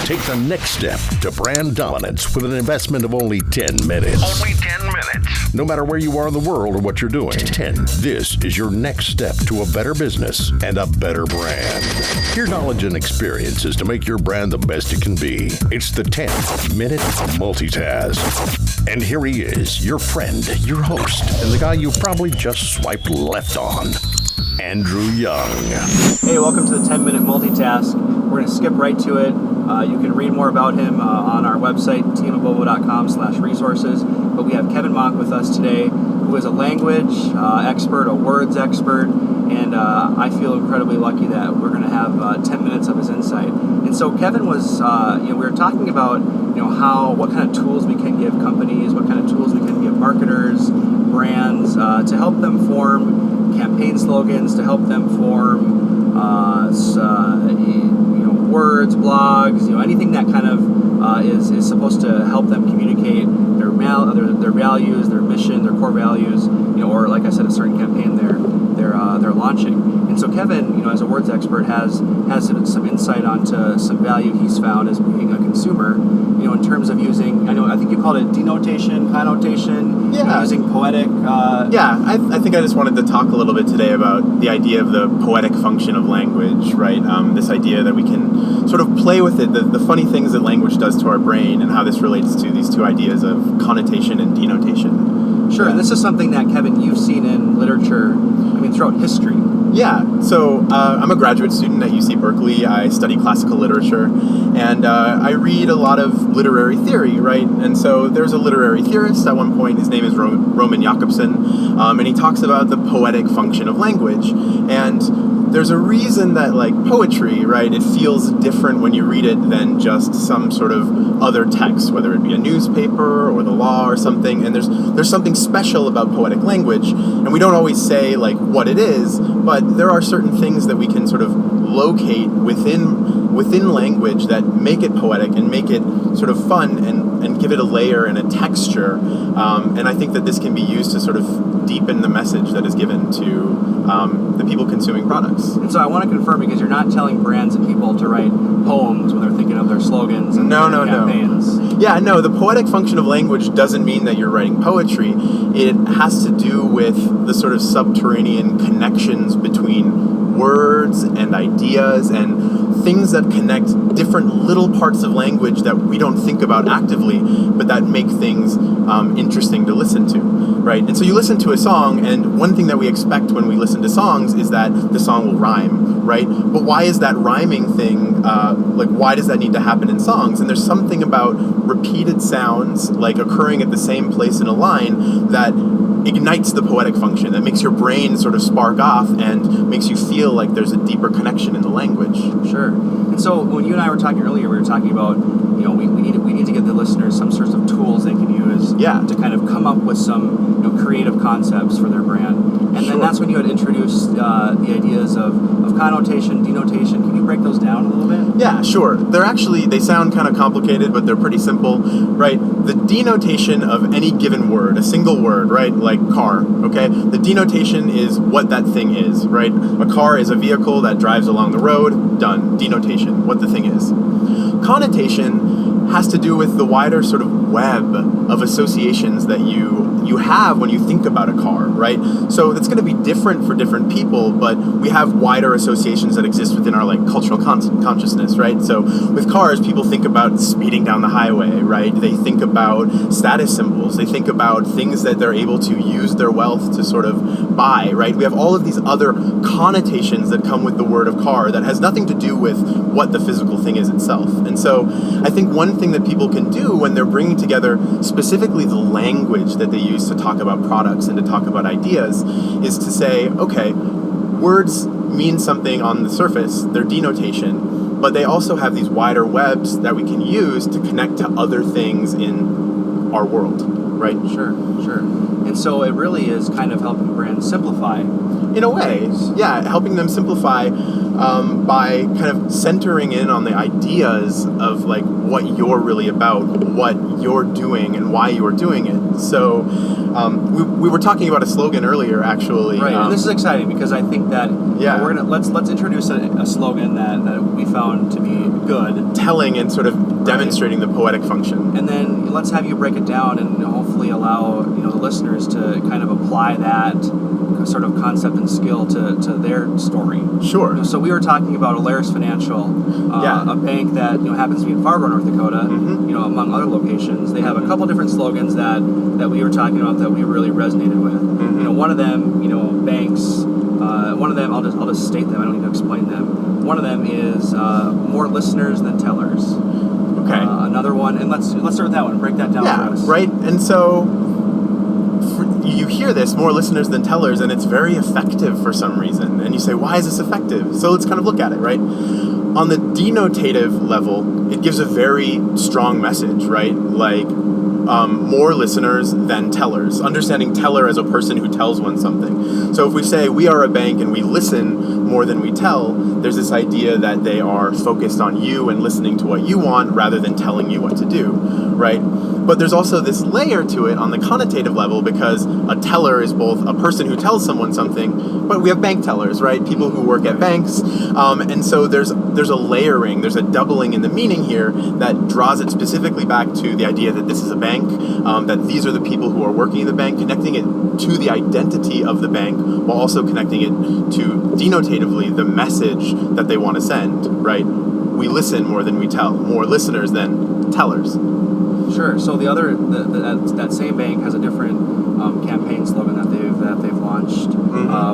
Take the next step to brand dominance with an investment of only 10 minutes. Only 10 minutes. No matter where you are in the world or what you're doing, this is your next step to a better business and a better brand. Your knowledge and experiences to make your brand the best it can be. It's the 10-minute multitask. And here he is, your friend, your host, and the guy you probably just swiped left on, Andrew Young. Hey, welcome to the 10-minute multitask. We're going to skip right to it. You can read more about him on our website, teamabobo.com/resources. But we have Kevin Moch with us today, who is a language expert, a words expert, and I feel incredibly lucky that we're going to have 10 minutes of his insight. And so Kevin was, we were talking about, what kind of tools we can give companies, what kind of tools we can give marketers, brands, to help them form campaign slogans, to help them form words, blogs, anything that kind of is supposed to help them communicate their values, their mission, their core values, or like I said, a certain campaign they're launching. And so Kevin, as a words expert, has some insight onto some value he's found as being a consumer, in terms of using, I think you called it denotation, connotation, using poetic. I think I just wanted to talk a little bit today about the idea of the poetic function of language, right? This idea that we can sort of play with it, the funny things that language does to our brain, and how this relates to these two ideas of connotation and denotation. Sure, and this is something that, Kevin, you've seen in literature, throughout history. Yeah, so I'm a graduate student at UC Berkeley. I study classical literature, and I read a lot of literary theory, right? And so there's a literary theorist at one point, his name is Roman Jakobson, and he talks about the poetic function of language. And there's a reason that, like poetry, right, it feels different when you read it than just some sort of other text, whether it be a newspaper or the law or something. And there's something special about poetic language, and we don't always say like what it is, but there are certain things that we can sort of locate within language that make it poetic and make it sort of fun and give it a layer and a texture. And I think that this can be used to sort of deepen the message that is given to the people consuming products. And so I want to confirm, because you're not telling brands and people to write poems when they're thinking of their slogans and their campaigns. Yeah, no, the poetic function of language doesn't mean that you're writing poetry. It has to do with the sort of subterranean connections between words and ideas and things that connect different little parts of language that we don't think about actively, but that make things interesting to listen to, right? And so you listen to a song, and one thing that we expect when we listen to songs is that the song will rhyme, right? But why is that rhyming thing, why does that need to happen in songs? And there's something about repeated sounds, like occurring at the same place in a line, that ignites the poetic function, that makes your brain sort of spark off and makes you feel like there's a deeper connection in the language. Sure. And so when you and I were talking earlier, we were talking about, we need to give the listeners some sorts of tools they can use to kind of come up with some creative concepts for their brand. And then that's when you had introduced the ideas of connotation, denotation. Can you break those down a little bit? Yeah, sure. They sound kind of complicated, but they're pretty simple, right? The denotation of any given word, a single word, right? Like car, okay? The denotation is what that thing is, right? A car is a vehicle that drives along the road, done. Denotation, what the thing is. Connotation has to do with the wider sort of web of associations that you have when you think about a car, right? So it's going to be different for different people, but we have wider associations that exist within our cultural consciousness, right? So with cars, people think about speeding down the highway, right? They think about status symbols. They think about things that they're able to use their wealth to sort of buy, right? We have all of these other connotations that come with the word of car that has nothing to do with what the physical thing is itself. And so I think one thing that people can do when they're bringing together specifically the language that they use to talk about products and to talk about ideas is to say, okay, words mean something on the surface, they're denotation, but they also have these wider webs that we can use to connect to other things in our world, right? Sure. And so it really is kind of helping brands simplify. In a way, yeah, helping them simplify by kind of centering in on the ideas of what you're really about, what you're doing, and why you're doing it. So we were talking about a slogan earlier, actually. Right, and this is exciting because I think that we're gonna let's introduce a slogan that we found to be good, telling and sort of demonstrating the poetic function. And then let's have you break it down and hopefully allow the listeners to kind of apply that sort of concept and skill to their story. Sure. So we were talking about Alaris Financial, a bank that happens to be in Fargo, North Dakota. Among other locations, they have a couple different slogans that we were talking about that we really resonated with. One of them, banks. One of them, I'll just state them. I don't need to explain them. One of them is more listeners than tellers. Okay. Another one, and let's start with that one. Break that down for us. Right. And so you hear this, more listeners than tellers, and it's very effective for some reason. And you say, why is this effective? So let's kind of look at it, right? On the denotative level, it gives a very strong message, right? Like, more listeners than tellers. Understanding teller as a person who tells one something. So if we say we are a bank and we listen more than we tell, there's this idea that they are focused on you and listening to what you want rather than telling you what to do, right? But there's also this layer to it on the connotative level, because a teller is both a person who tells someone something, but we have bank tellers, right? People who work at banks. And so there's a layering, there's a doubling in the meaning here that draws it specifically back to the idea that this is a bank, that these are the people who are working in the bank, connecting it to the identity of the bank while also connecting it to denotatively the message that they want to send, right? We listen more than we tell, more listeners than tellers. Sure. So the other that same bank has a different campaign slogan that they've launched,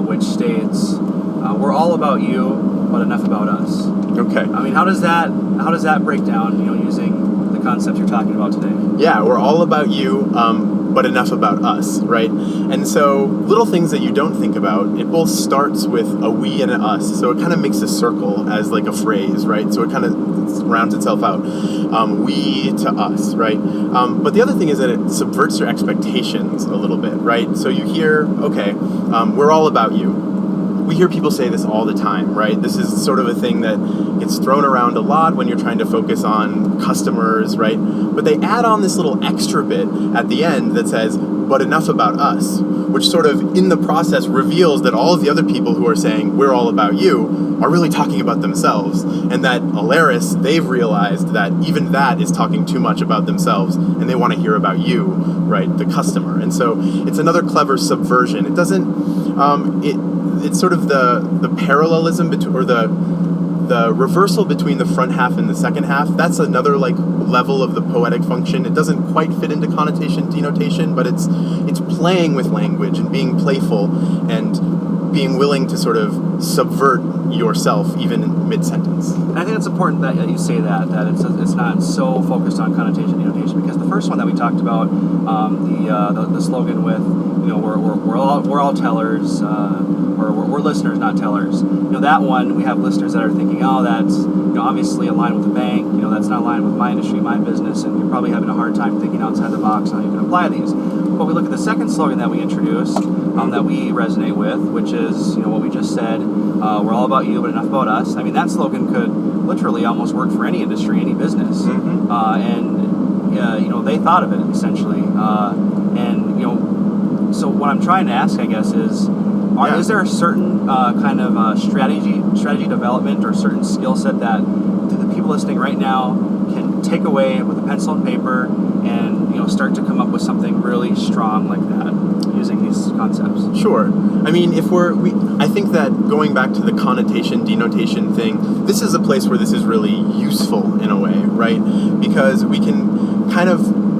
which states, "We're all about you, but enough about us." Okay. I mean, how does that break down? Using the concepts you're talking about today. Yeah, we're all about you, but enough about us, right? And so little things that you don't think about, it both starts with a we and an us. So it kind of makes a circle as like a phrase, right? So it kind of rounds itself out. We to us, right? But the other thing is that it subverts your expectations a little bit, right? So you hear, okay, we're all about you. We hear people say this all the time, right? This is sort of a thing that gets thrown around a lot when you're trying to focus on customers, right? But they add on this little extra bit at the end that says, but enough about us, which sort of in the process reveals that all of the other people who are saying, we're all about you, are really talking about themselves. And that Alaris, they've realized that even that is talking too much about themselves, and they want to hear about you, right, the customer. And so it's another clever subversion. It doesn't, it's sort of the parallelism between, or the reversal between the front half and the second half. That's another like level of the poetic function. It doesn't quite fit into connotation denotation, but it's playing with language and being playful and being willing to sort of subvert yourself even in mid-sentence. And I think it's important that you say that it's not so focused on connotation denotation, because the first one that we talked about, the slogan with we're all tellers, or we're listeners, not tellers. That one, we have listeners that are thinking, oh, that's obviously aligned with the bank. That's not aligned with my industry, my business, and you're probably having a hard time thinking outside the box on how you can apply these. But we look at the second slogan that we introduced, that we resonate with, which is what we just said. We're all about you, but enough about us. I mean, that slogan could literally almost work for any industry, any business, and they thought of it essentially, So what I'm trying to ask, I guess, is there a certain kind of strategy development or a certain skill set that the people listening right now can take away with a pencil and paper and start to come up with something really strong like that using these concepts? Sure. I mean, I think that going back to the connotation denotation thing, this is a place where this is really useful in a way, right? Because we can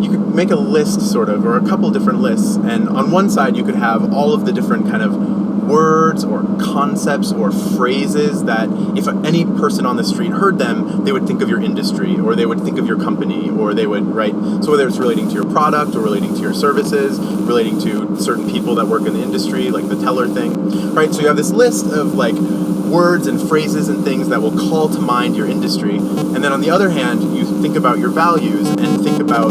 you could make a list sort of, or a couple different lists, and on one side you could have all of the different kind of words or concepts or phrases that if any person on the street heard them, they would think of your industry, or they would think of your company, or they would, right? So whether it's relating to your product or relating to your services, relating to certain people that work in the industry, like the teller thing, right? So you have this list of like words and phrases and things that will call to mind your industry. And then on the other hand, you think about your values and think about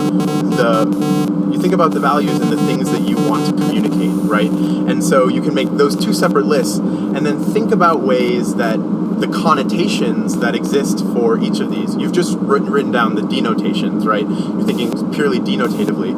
the values and the things that you want to communicate, right? And so you can make those two separate lists and then think about ways that the connotations that exist for each of these. You've just written down the denotations, right? You're thinking purely denotatively.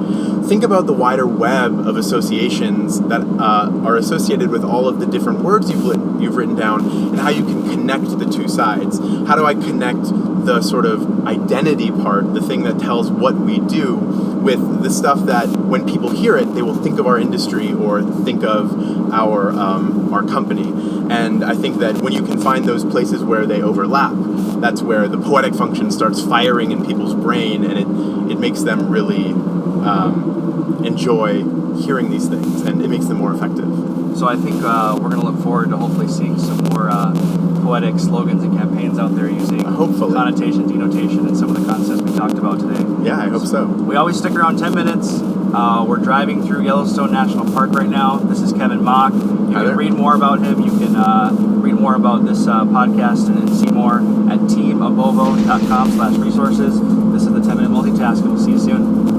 Think about the wider web of associations that are associated with all of the different words you've written down, and how you can connect the two sides. How do I connect the sort of identity part, the thing that tells what we do, with the stuff that when people hear it, they will think of our industry or think of our company. And I think that when you can find those places where they overlap, that's where the poetic function starts firing in people's brain, and it makes them really enjoy hearing these things, and it makes them more effective. So I think we're going to look forward to hopefully seeing some more poetic slogans and campaigns out there using connotation, denotation, and some of the concepts we talked about today. Yeah, I hope so. We always stick around 10 minutes. We're driving through Yellowstone National Park right now. This is Kevin Moch. You can read more about him. You can read more about this podcast and see more at teamabovo.com/resources. This is the 10-Minute Multitask, and we'll see you soon.